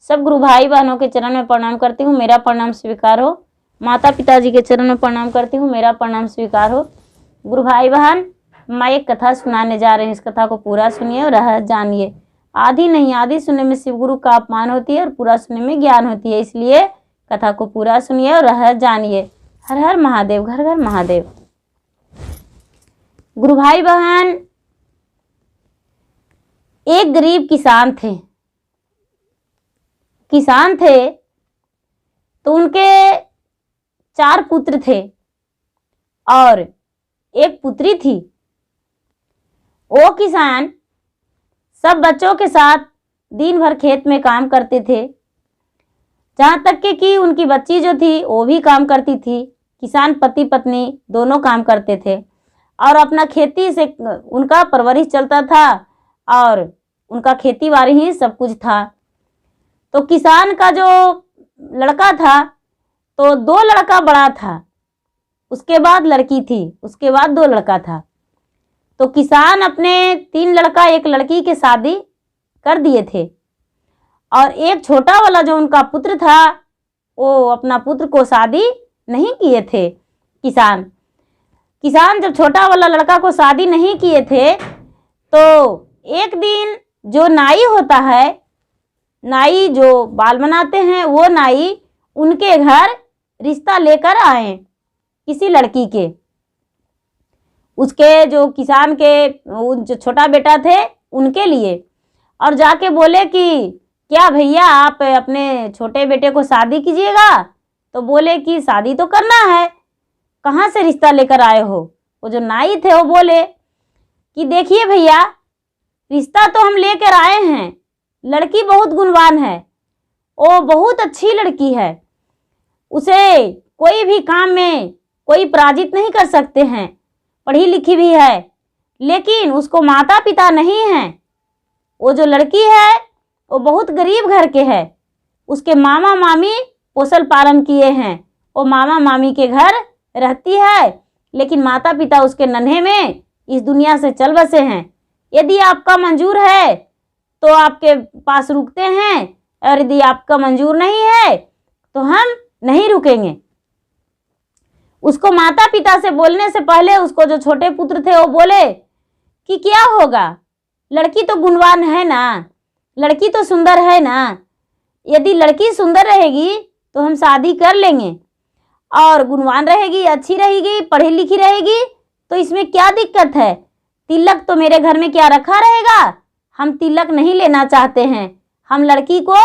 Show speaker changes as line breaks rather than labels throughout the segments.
सब गुरु भाई बहनों के चरण में प्रणाम करती हूँ, मेरा प्रणाम स्वीकार हो। माता पिताजी के चरण में प्रणाम करती हूँ, मेरा प्रणाम स्वीकार हो। गुरु भाई बहन, मैं एक कथा सुनाने जा रही हूँ, इस कथा को पूरा सुनिए और रहस्य जानिए। आधी नहीं, आधी सुनने में शिव गुरु का अपमान होती है और पूरा सुनने में ज्ञान होती है, इसलिए कथा को पूरा सुनिए और रहस्य जानिए। हर हर महादेव, घर घर महादेव। गुरु भाई बहन, एक गरीब किसान थे तो उनके 4 पुत्र थे और एक पुत्री थी। वो किसान सब बच्चों के साथ दिन भर खेत में काम करते थे, जहाँ तक कि उनकी बच्ची जो थी वो भी काम करती थी। किसान पति पत्नी दोनों काम करते थे और अपना खेती से उनका परवरिश चलता था और उनका खेती बाड़ी ही सब कुछ था। तो किसान का जो लड़का था तो 2 लड़का बड़ा था, उसके बाद लड़की थी, उसके बाद 2 लड़का था। तो किसान अपने 3 लड़का 1 लड़की के शादी कर दिए थे और एक छोटा वाला जो उनका पुत्र था वो अपना पुत्र को शादी नहीं किए थे। किसान जब छोटा वाला लड़का को शादी नहीं किए थे तो एक दिन जो नाई होता है, नाई जो बाल बनाते हैं, वो नाई उनके घर रिश्ता लेकर आए किसी लड़की के। उसके जो किसान के जो छोटा बेटा थे उनके लिए, और जाके बोले कि क्या भैया आप अपने छोटे बेटे को शादी कीजिएगा? तो बोले कि शादी तो करना है, कहाँ से रिश्ता लेकर आए हो? वो जो नाई थे वो बोले कि देखिए भैया, रिश्ता तो हम लेकर आए हैं, लड़की बहुत गुणवान है, वो बहुत अच्छी लड़की है, उसे कोई भी काम में कोई पराजित नहीं कर सकते हैं, पढ़ी लिखी भी है, लेकिन उसको माता पिता नहीं हैं। वो जो लड़की है वो बहुत गरीब घर के है, उसके मामा मामी पोषण पालन किए हैं, वो मामा मामी के घर रहती है, लेकिन माता पिता उसके नन्हे में इस दुनिया से चल बसे हैं। यदि आपका मंजूर है तो आपके पास रुकते हैं, और यदि आपका मंजूर नहीं है तो हम नहीं रुकेंगे। उसको माता पिता से बोलने से पहले उसको जो छोटे पुत्र थे वो बोले कि क्या होगा, लड़की तो गुणवान है ना, लड़की तो सुंदर है ना, यदि लड़की सुंदर रहेगी तो हम शादी कर लेंगे, और गुणवान रहेगी, अच्छी रहेगी, पढ़ी लिखी रहेगी तो इसमें क्या दिक्कत है? तिलक तो मेरे घर में क्या रखा रहेगा? हम तिलक नहीं लेना चाहते हैं, हम लड़की को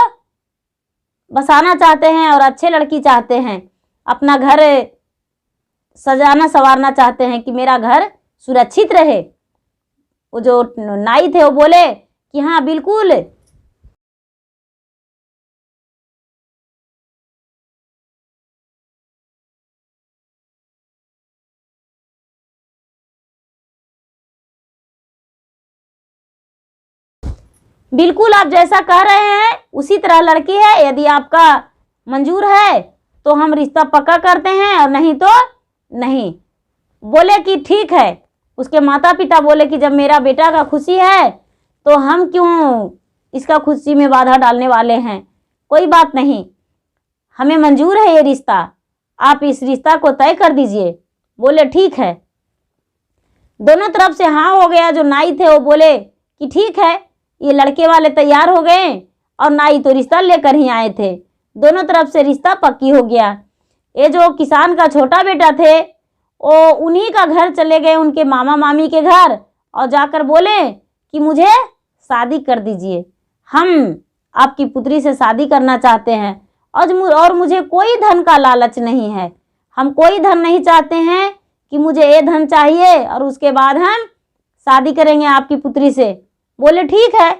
बसाना चाहते हैं और अच्छे लड़की चाहते हैं, अपना घर सजाना संवारना चाहते हैं कि मेरा घर सुरक्षित रहे। वो जो नाई थे वो बोले कि हाँ बिल्कुल। बिल्कुल आप जैसा कह रहे हैं उसी तरह लड़की है, यदि आपका मंजूर है तो हम रिश्ता पक्का करते हैं और नहीं तो नहीं। बोले कि ठीक है। उसके माता पिता बोले कि जब मेरा बेटा का खुशी है तो हम क्यों इसका खुशी में बाधा डालने वाले हैं, कोई बात नहीं, हमें मंजूर है ये रिश्ता, आप इस रिश्ता को तय कर दीजिए। बोले ठीक है। दोनों तरफ से हाँ हो गया। जो नाई थे वो बोले कि ठीक है, ये लड़के वाले तैयार हो गए और नाई तो रिश्ता लेकर ही आए थे, दोनों तरफ से रिश्ता पक्की हो गया। ये जो किसान का छोटा बेटा थे वो उन्हीं का घर चले गए, उनके मामा मामी के घर, और जाकर बोले कि मुझे शादी कर दीजिए, हम आपकी पुत्री से शादी करना चाहते हैं और मुझे कोई धन का लालच नहीं है, हम कोई धन नहीं चाहते हैं कि मुझे ये धन चाहिए और उसके बाद हम शादी करेंगे आपकी पुत्री से। बोले ठीक है।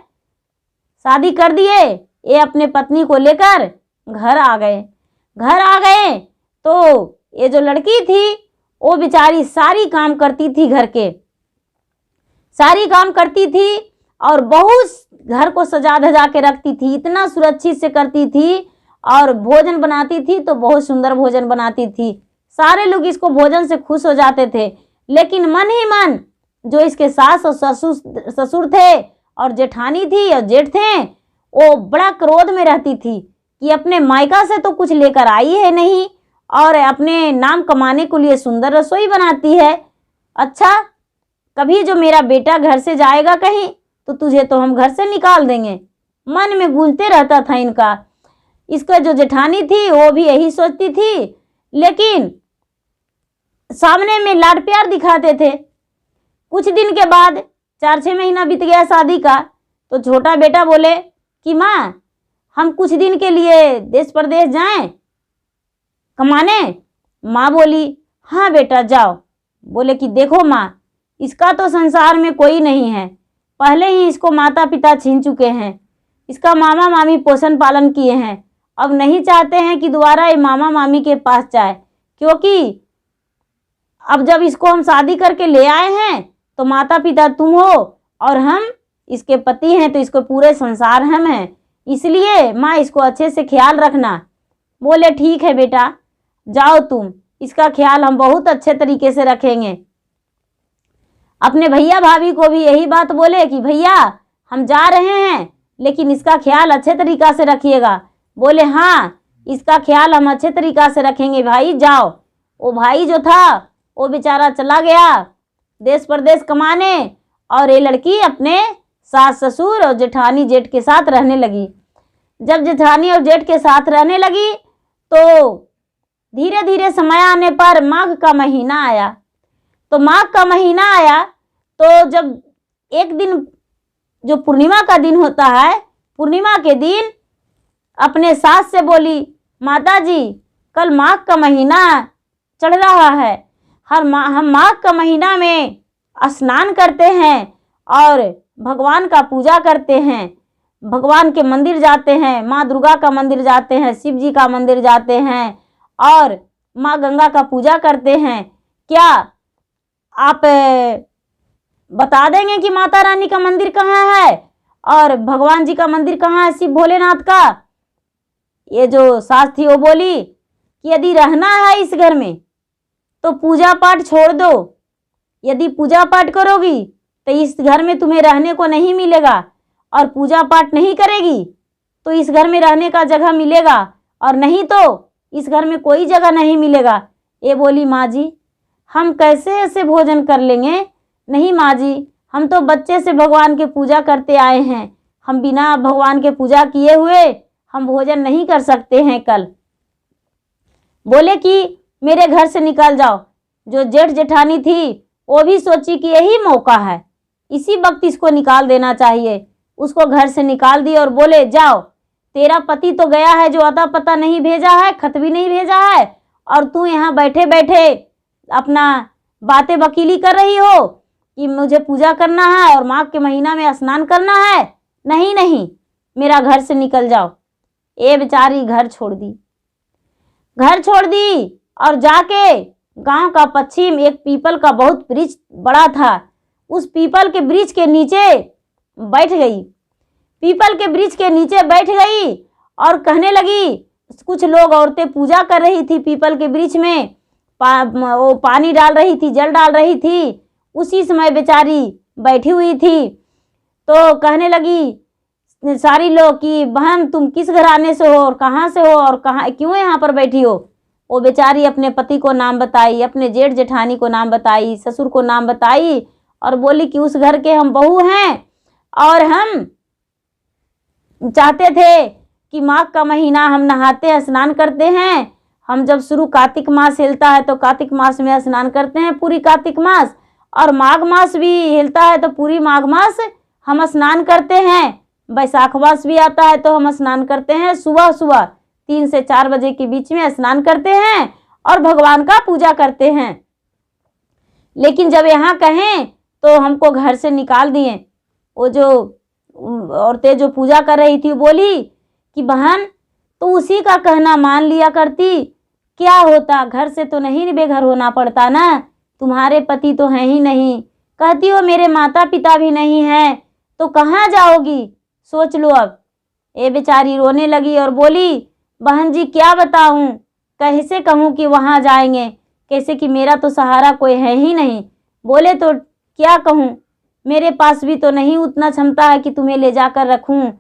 शादी कर दिए। ये अपने पत्नी को लेकर घर आ गए तो ये जो लड़की थी वो बेचारी सारी काम करती थी, घर के सारी काम करती थी और बहुत घर को सजा धजा के रखती थी, इतना सुरक्षित से करती थी, और भोजन बनाती थी तो बहुत सुंदर भोजन बनाती थी। सारे लोग इसको भोजन से खुश हो जाते थे, लेकिन मन ही मन जो इसके सास और ससुर थे और जेठानी थी और जेठ थे, वो बड़ा क्रोध में रहती थी कि अपने मायका से तो कुछ लेकर आई है नहीं और अपने नाम कमाने के लिए सुंदर रसोई बनाती है। अच्छा, कभी जो मेरा बेटा घर से जाएगा कहीं तो तुझे तो हम घर से निकाल देंगे। मन में गूंजते रहता था इनका। इसका जो जेठानी थी वो भी यही सोचती थी, लेकिन सामने में लाड प्यार दिखाते थे। कुछ दिन के बाद 4-6 महीना बीत गया शादी का, तो छोटा बेटा बोले कि माँ, हम कुछ दिन के लिए देश प्रदेश जाएं कमाने। माँ बोली हाँ बेटा जाओ। बोले कि देखो माँ, इसका तो संसार में कोई नहीं है, पहले ही इसको माता पिता छीन चुके हैं, इसका मामा मामी पोषण पालन किए हैं, अब नहीं चाहते हैं कि दोबारा ये मामा मामी के पास जाए, क्योंकि अब जब इसको हम शादी करके ले आए हैं तो माता पिता तुम हो और हम इसके पति हैं, तो इसको पूरे संसार हम हैं, इसलिए माँ इसको अच्छे से ख्याल रखना। बोले ठीक है बेटा, जाओ तुम, इसका ख्याल हम बहुत अच्छे तरीके से रखेंगे। अपने भैया भाभी को भी यही बात बोले कि भैया हम जा रहे हैं, लेकिन इसका ख्याल अच्छे तरीका से रखिएगा। बोले हाँ, इसका ख्याल हम अच्छे तरीका से रखेंगे भाई, जाओ। वो भाई जो था वो बेचारा चला गया देश प्रदेश कमाने, और ये लड़की अपने सास ससुर और जेठानी जेठ के साथ रहने लगी। जब जेठानी और जेठ के साथ रहने लगी तो धीरे धीरे समय आने पर माघ का महीना आया। तो माघ का महीना आया तो जब एक दिन जो पूर्णिमा का दिन होता है, पूर्णिमा के दिन अपने सास से बोली, माता जी कल माघ का महीना चढ़ रहा है, हम माघ का महीना में स्नान करते हैं और भगवान का पूजा करते हैं, भगवान के मंदिर जाते हैं, माँ दुर्गा का मंदिर जाते हैं, शिव जी का मंदिर जाते हैं और माँ गंगा का पूजा करते हैं। क्या आप बता देंगे कि माता रानी का मंदिर कहाँ है और भगवान जी का मंदिर कहाँ है, शिव भोलेनाथ का? ये जो सास थी वो बोली कि यदि रहना है इस घर में तो पूजा पाठ छोड़ दो, यदि पूजा पाठ करोगी तो इस घर में तुम्हें रहने को नहीं मिलेगा, और पूजा पाठ नहीं करेगी तो इस घर में रहने का जगह मिलेगा, और नहीं तो इस घर में कोई जगह नहीं मिलेगा। ये बोली माँ जी हम कैसे ऐसे भोजन कर लेंगे? नहीं माँ जी, हम तो बच्चे से भगवान के पूजा करते आए हैं, हम बिना भगवान के पूजा किए हुए हम भोजन नहीं कर सकते हैं कल। बोले कि मेरे घर से निकल जाओ। जो जेठ जेठानी थी वो भी सोची कि यही मौका है, इसी वक्त इसको निकाल देना चाहिए। उसको घर से निकाल दी और बोले जाओ, तेरा पति तो गया है, जो अता पता नहीं भेजा है, खत भी नहीं भेजा है, और तू यहाँ बैठे बैठे अपना बातें वकीली कर रही हो कि मुझे पूजा करना है और माघ के महीना में स्नान करना है। नहीं नहीं, मेरा घर से निकल जाओ। ये बेचारी घर छोड़ दी और जाके गांव का पश्चिम एक पीपल का बहुत वृक्ष बड़ा था, उस पीपल के वृक्ष के नीचे बैठ गई। पीपल के वृक्ष के नीचे बैठ गई और कहने लगी, कुछ लोग औरतें पूजा कर रही थी पीपल के वृक्ष में, वो पानी डाल रही थी, जल डाल रही थी। उसी समय बेचारी बैठी हुई थी तो कहने लगी सारी लोग कि बहन तुम किस घराने से हो और कहाँ से हो और कहाँ क्यों यहाँ पर बैठी हो? वो बेचारी अपने पति को नाम बताई, अपने जेठ जेठानी को नाम बताई, ससुर को नाम बताई और बोली कि उस घर के हम बहू हैं और हम चाहते थे कि माघ का महीना हम नहाते हैं, स्नान करते हैं। हम जब शुरू कार्तिक मास हिलता है तो कार्तिक मास में स्नान करते हैं पूरी कार्तिक मास, और माघ मास भी हिलता है तो पूरी माघ मास हम स्नान करते हैं। बैसाख मास भी आता है तो हम स्नान करते हैं, सुबह सुबह 3 से 4 बजे के बीच में स्नान करते हैं और भगवान का पूजा करते हैं। लेकिन जब यहाँ कहें तो हमको घर से निकाल दिए। वो जो औरतें जो पूजा कर रही थी बोली कि बहन तो उसी का कहना मान लिया करती, क्या होता, घर से तो नहीं बेघर होना पड़ता ना, तुम्हारे पति तो हैं ही नहीं, कहती हो मेरे माता पिता भी नहीं हैं तो कहाँ जाओगी, सोच लो अब। ये बेचारी रोने लगी और बोली बहन जी क्या बताऊं, कैसे कहूं कि वहाँ जाएंगे, कैसे कि मेरा तो सहारा कोई है ही नहीं। बोले तो क्या कहूं, मेरे पास भी तो नहीं उतना क्षमता है कि तुम्हें ले जाकर रखूं,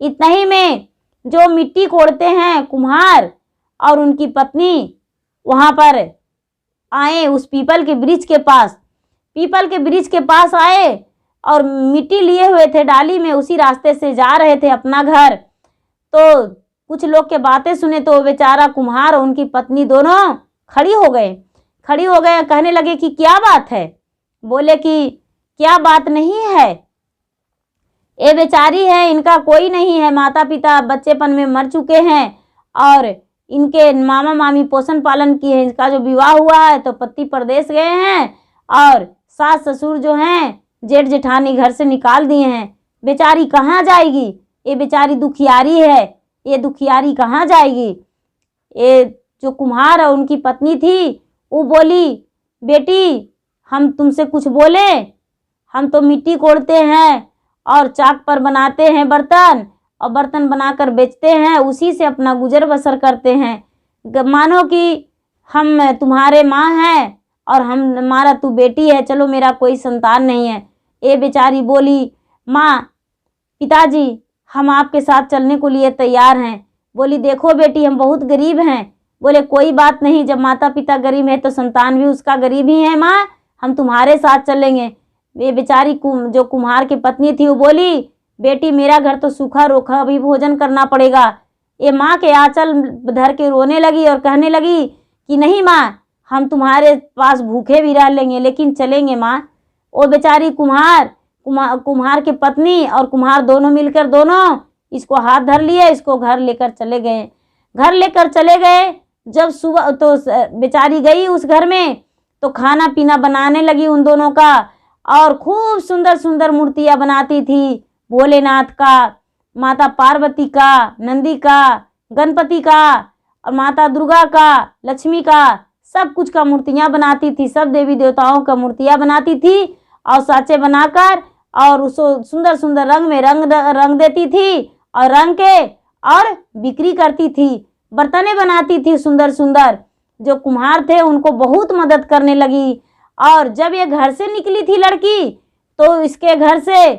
इतना ही में जो मिट्टी कोड़ते हैं कुम्हार और उनकी पत्नी वहां पर आए, उस पीपल के वृक्ष के पास। पीपल के वृक्ष के पास आए और मिट्टी लिए हुए थे डाली में, उसी रास्ते से जा रहे थे अपना घर। तो कुछ लोग के बातें सुने तो बेचारा कुम्हार और उनकी पत्नी दोनों खड़ी हो गए। कहने लगे कि क्या बात है। बोले कि क्या बात नहीं है, ये बेचारी है, इनका कोई नहीं है, माता पिता बच्चेपन में मर चुके हैं और इनके मामा मामी पोषण पालन किए हैं। इनका जो विवाह हुआ है तो पति परदेश गए हैं और सास ससुर जो हैं जेठ जेठानी घर से निकाल दिए हैं। बेचारी कहाँ जाएगी, ये बेचारी दुखियारी है, ये दुखियारी कहाँ जाएगी। ये जो कुम्हार और उनकी पत्नी थी वो बोली, बेटी हम तुमसे कुछ बोले, हम तो मिट्टी कोड़ते हैं और चाक पर बनाते हैं बर्तन और बर्तन बनाकर बेचते हैं, उसी से अपना गुजर बसर करते हैं। मानो कि हम तुम्हारे माँ हैं और हमारा तू बेटी है, चलो मेरा कोई संतान नहीं है। ये बेचारी बोली, माँ पिताजी हम आपके साथ चलने को लिए तैयार हैं। बोली, देखो बेटी हम बहुत गरीब हैं। बोले, कोई बात नहीं, जब माता पिता गरीब है तो संतान भी उसका गरीब ही है माँ, हम तुम्हारे साथ चलेंगे। ये बेचारी जो कुम्हार की पत्नी थी वो बोली, बेटी मेरा घर तो सूखा रोखा भी भोजन करना पड़ेगा। ये माँ के आंचल धर के रोने लगी और कहने लगी कि नहीं माँ, हम तुम्हारे पास भूखे भी रह लेंगे लेकिन चलेंगे माँ। वो बेचारी कुम्हार की पत्नी और कुम्हार दोनों मिलकर दोनों इसको हाथ धर लिए, इसको घर लेकर चले गए। जब सुबह तो बेचारी गई उस घर में तो खाना पीना बनाने लगी उन दोनों का और खूब सुंदर सुंदर मूर्तियां बनाती थी, भोलेनाथ का, माता पार्वती का, नंदी का, गणपति का और माता दुर्गा का, लक्ष्मी का, सब कुछ का मूर्तियां बनाती थी। सब देवी देवताओं का मूर्तियां बनाती थी और साँचे बनाकर और उसको सुंदर सुंदर रंग में रंग देती थी और रंग के और बिक्री करती थी। बर्तने बनाती थी सुंदर सुंदर। जो कुम्हार थे उनको बहुत मदद करने लगी और जब ये घर से निकली थी लड़की तो इसके घर से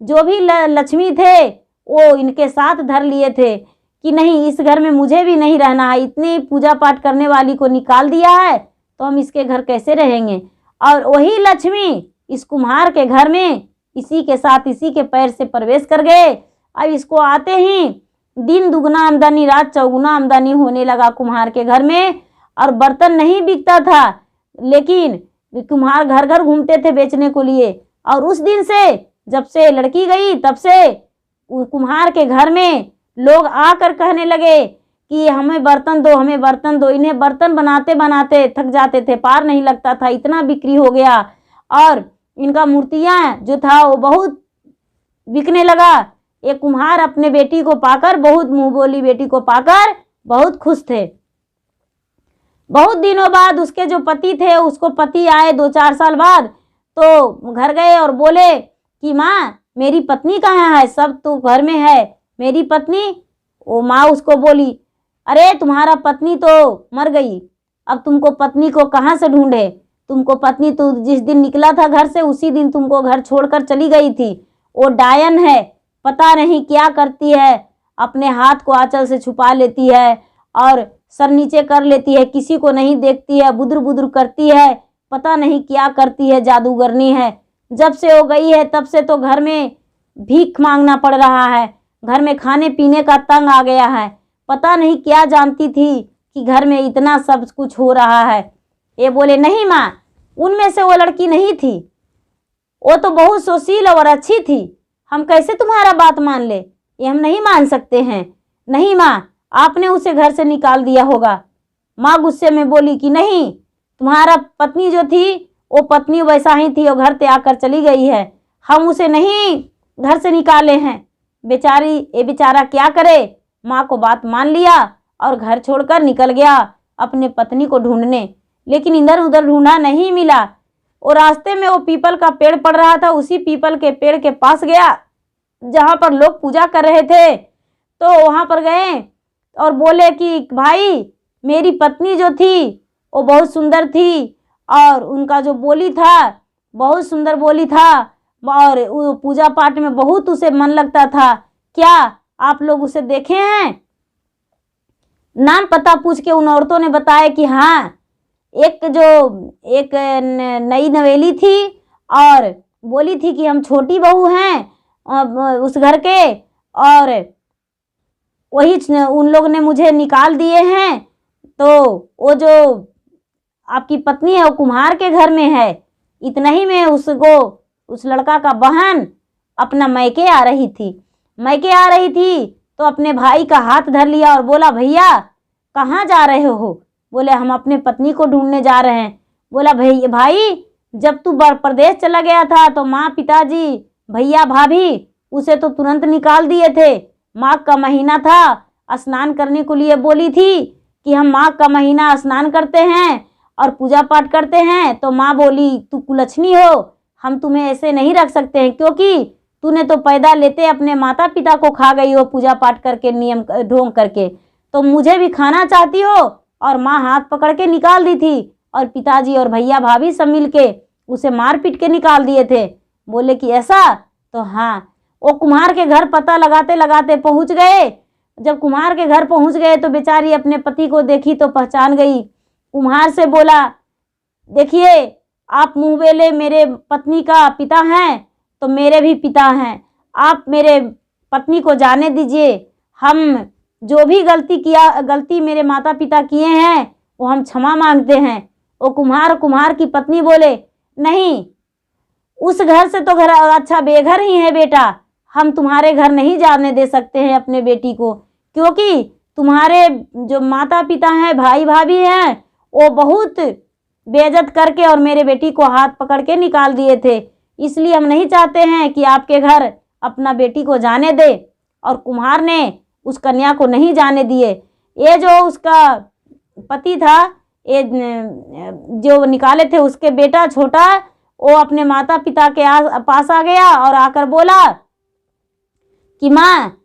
जो भी लक्ष्मी थे वो इनके साथ धर लिए थे कि नहीं, इस घर में मुझे भी नहीं रहना है। इतनी पूजा पाठ करने वाली को निकाल दिया है तो हम इसके घर कैसे रहेंगे। और वही लक्ष्मी इस कुम्हार के घर में इसी के साथ इसी के पैर से प्रवेश कर गए। अब इसको आते ही दिन दुगना आमदनी रात चौगुना आमदनी होने लगा कुम्हार के घर में। और बर्तन नहीं बिकता था लेकिन कुम्हार घर घर घूमते थे बेचने को लिए। और उस दिन से जब से लड़की गई तब से कुम्हार के घर में लोग आकर कहने लगे कि हमें बर्तन दो, हमें बर्तन दो। इन्हें बर्तन बनाते बनाते थक जाते थे, पार नहीं लगता था, इतना बिक्री हो गया। और इनका मूर्तियाँ जो था वो बहुत बिकने लगा। ये कुम्हार अपने बेटी को पाकर, बहुत मुँह बोली बेटी को पाकर बहुत खुश थे। बहुत दिनों बाद उसके जो पति थे, उसको पति आए 2-4 साल बाद तो घर गए और बोले कि माँ मेरी पत्नी कहाँ है, सब तो घर में है, मेरी पत्नी। वो माँ उसको बोली, अरे तुम्हारा पत्नी तो मर गई, अब तुमको पत्नी को कहाँ से ढूंढे। तुमको पत्नी तो जिस दिन निकला था घर से उसी दिन तुमको घर छोड़कर चली गई थी। वो डायन है, पता नहीं क्या करती है, अपने हाथ को आंचल से छुपा लेती है और सर नीचे कर लेती है, किसी को नहीं देखती है, बुदुर बुदुर करती है, पता नहीं क्या करती है, जादूगरनी है। जब से वो गई है तब से तो घर में भीख मांगना पड़ रहा है, घर में खाने पीने का तंग आ गया है। पता नहीं क्या जानती थी कि घर में इतना सब कुछ हो रहा है। ये बोले, नहीं माँ, उनमें से वो लड़की नहीं थी, वो तो बहुत सुशील और अच्छी थी, हम कैसे तुम्हारा बात मान ले, ये हम नहीं मान सकते हैं। नहीं माँ, आपने उसे घर से निकाल दिया होगा। माँ गुस्से में बोली कि नहीं, तुम्हारा पत्नी जो थी वो पत्नी वैसा ही थी, वो घर से आकर चली गई है, हम उसे नहीं घर से निकाले हैं। बेचारा क्या करे, माँ को बात मान लिया और घर छोड़कर निकल गया अपने पत्नी को ढूंढने। लेकिन इधर उधर ढूंढा, नहीं मिला। और रास्ते में वो पीपल का पेड़ पड़ रहा था, उसी पीपल के पेड़ के पास गया जहाँ पर लोग पूजा कर रहे थे। तो वहाँ पर गए और बोले कि भाई मेरी पत्नी जो थी वो बहुत सुंदर थी और उनका जो बोली था बहुत सुंदर बोली था और पूजा पाठ में बहुत उसे मन लगता था, क्या आप लोग उसे देखे हैं? नाम पता पूछ के उन औरतों ने बताया कि हाँ, एक नई नवेली थी और बोली थी कि हम छोटी बहू हैं उस घर के, और वही उन लोग ने मुझे निकाल दिए हैं। तो वो जो आपकी पत्नी है वो कुम्हार के घर में है। इतना ही में उस लड़का का बहन अपना मैके आ रही थी तो अपने भाई का हाथ धर लिया और बोला, भैया कहाँ जा रहे हो? बोले, हम अपने पत्नी को ढूंढने जा रहे हैं। बोला, भाई जब तू प्रदेश चला गया था तो माँ, पिताजी, भैया, भाभी उसे तो तुरंत निकाल दिए थे। माघ का महीना था, स्नान करने को लिए बोली थी कि हम माघ का महीना स्नान करते हैं और पूजा पाठ करते हैं। तो माँ बोली, तू कुलच्छनी हो, हम तुम्हें ऐसे नहीं रख सकते हैं, क्योंकि तूने तो पैदा लेते अपने माता पिता को खा गई हो पूजा पाठ करके, नियम ढोंग करके, तो मुझे भी खाना चाहती हो। और माँ हाथ पकड़ के निकाल दी थी और पिताजी और भैया भाभी सब मिल के उसे मार पीट के निकाल दिए थे। बोले कि ऐसा? तो हाँ, वो कुम्हार के घर पता लगाते लगाते पहुंच गए। जब कुम्हार के घर पहुंच गए तो बेचारी अपने पति को देखी तो पहचान गई। कुम्हार से बोला, देखिए आप मुँह बेले मेरे पत्नी का पिता हैं तो मेरे भी पिता हैं, आप मेरे पत्नी को जाने दीजिए। हम जो भी गलती मेरे माता पिता किए हैं वो हम क्षमा मांगते हैं। वो कुम्हार की पत्नी बोले, नहीं, उस घर से तो घर अच्छा बेघर ही है बेटा, हम तुम्हारे घर नहीं जाने दे सकते हैं अपने बेटी को, क्योंकि तुम्हारे जो माता पिता हैं, भाई भाभी हैं, वो बहुत बेइज्जत करके और मेरे बेटी को हाथ पकड़ के निकाल दिए थे। इसलिए हम नहीं चाहते हैं कि आपके घर अपना बेटी को जाने दे। और कुम्हार ने उस कन्या को नहीं जाने दिए। ये जो उसका पति था, ये जो निकाले थे, उसके बेटा छोटा, वो अपने माता पिता के पास आ गया और आकर बोला कि माँ,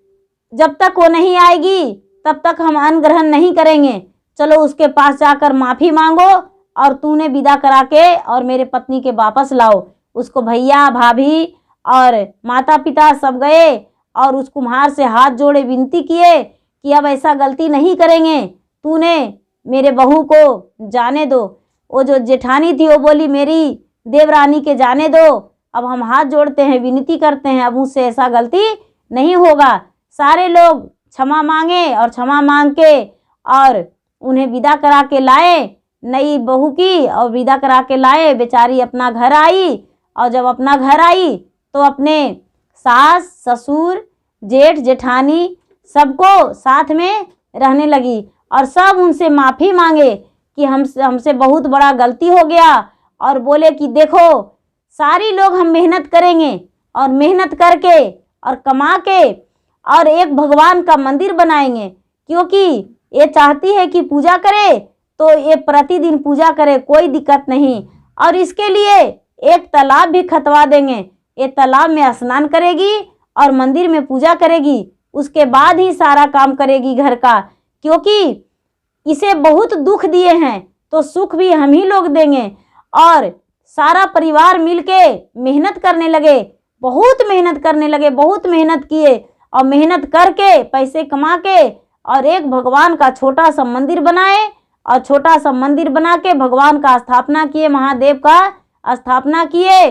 जब तक वो नहीं आएगी तब तक हम अन्न ग्रहण नहीं करेंगे। चलो उसके पास जाकर माफ़ी मांगो और तूने विदा करा के और मेरे पत्नी के वापस लाओ। उसको भैया भाभी और माता पिता सब गए और उस कुम्हार से हाथ जोड़े विनती किए कि अब ऐसा गलती नहीं करेंगे, तूने मेरे बहू को जाने दो। वो जो जेठानी थी वो बोली, मेरी देवरानी के जाने दो, अब हम हाथ जोड़ते हैं, विनती करते हैं, अब मुझसे ऐसा गलती नहीं होगा। सारे लोग क्षमा मांगे और क्षमा मांग के और उन्हें विदा करा के लाए, नई बहू की, और विदा करा के लाए। बेचारी अपना घर आई और जब अपना घर आई तो अपने सास ससुर जेठ जेठानी सबको साथ में रहने लगी और सब उनसे माफ़ी मांगे कि हमसे बहुत बड़ा गलती हो गया। और बोले कि देखो, सारी लोग हम मेहनत करेंगे और मेहनत करके और कमा के और एक भगवान का मंदिर बनाएंगे, क्योंकि ये चाहती है कि पूजा करे तो ये प्रतिदिन पूजा करे, कोई दिक्कत नहीं। और इसके लिए एक तालाब भी खतवा देंगे, ये तालाब में स्नान करेगी और मंदिर में पूजा करेगी, उसके बाद ही सारा काम करेगी घर का, क्योंकि इसे बहुत दुख दिए हैं तो सुख भी हम ही लोग देंगे। और सारा परिवार मिलके मेहनत करने लगे, बहुत मेहनत करने लगे, बहुत मेहनत किए और मेहनत करके पैसे कमा के और एक भगवान का छोटा सा मंदिर बनाए और छोटा सा मंदिर बना के भगवान का स्थापना किए, महादेव का स्थापना किए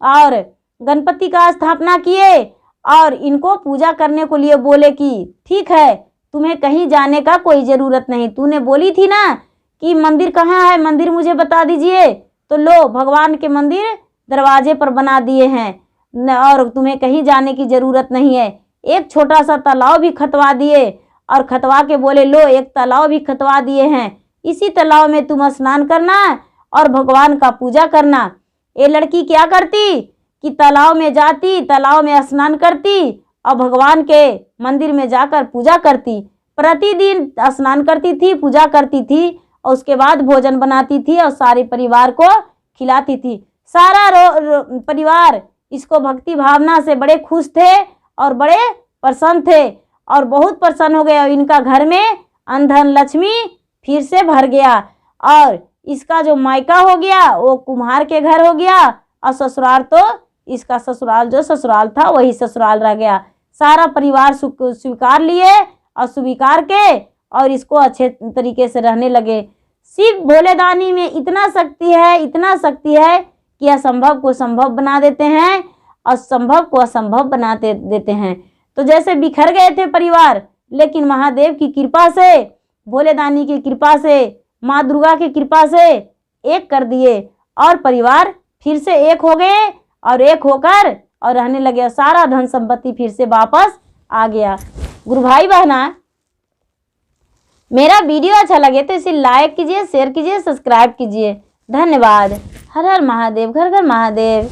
और गणपति का स्थापना किए और इनको पूजा करने को लिए बोले कि ठीक है, तुम्हें कहीं जाने का कोई ज़रूरत नहीं, तूने बोली थी ना कि मंदिर कहाँ है, मंदिर मुझे बता दीजिए, तो लो भगवान के मंदिर दरवाजे पर बना दिए हैं और तुम्हें कहीं जाने की ज़रूरत नहीं है। एक छोटा सा तालाब भी खतवा दिए और खतवा के बोले, लो एक तालाब भी खतवा दिए हैं, इसी तालाब में तुम स्नान करना और भगवान का पूजा करना। ये लड़की क्या करती कि तालाब में जाती, तालाब में स्नान करती और भगवान के मंदिर में जाकर पूजा करती, प्रतिदिन स्नान करती थी, पूजा करती थी और उसके बाद भोजन बनाती थी और सारे परिवार को खिलाती थी। सारा परिवार इसको भक्ति भावना से बड़े खुश थे और बड़े प्रसन्न थे और बहुत प्रसन्न हो गए और इनका घर में धन लक्ष्मी फिर से भर गया। और इसका जो मायका हो गया वो कुम्हार के घर हो गया और ससुराल तो इसका ससुराल जो ससुराल था वही ससुराल रह गया। सारा परिवार स्वीकार लिए और स्वीकार के और इसको अच्छे तरीके से रहने लगे। शिव भोले दानी में इतना शक्ति है कि असंभव को संभव बना देते हैं और संभव को असंभव बना देते हैं। तो जैसे बिखर गए थे परिवार, लेकिन महादेव की कृपा से, भोले दानी की कृपा से, माँ दुर्गा की कृपा से एक कर दिए और परिवार फिर से एक हो गए और एक होकर और रहने लगे। सारा धन संपत्ति फिर से वापस आ गया। गुरु भाई बहना, मेरा वीडियो अच्छा लगे तो इसे लाइक कीजिए, शेयर कीजिए, सब्सक्राइब कीजिए। धन्यवाद। हर हर महादेव, घर घर महादेव।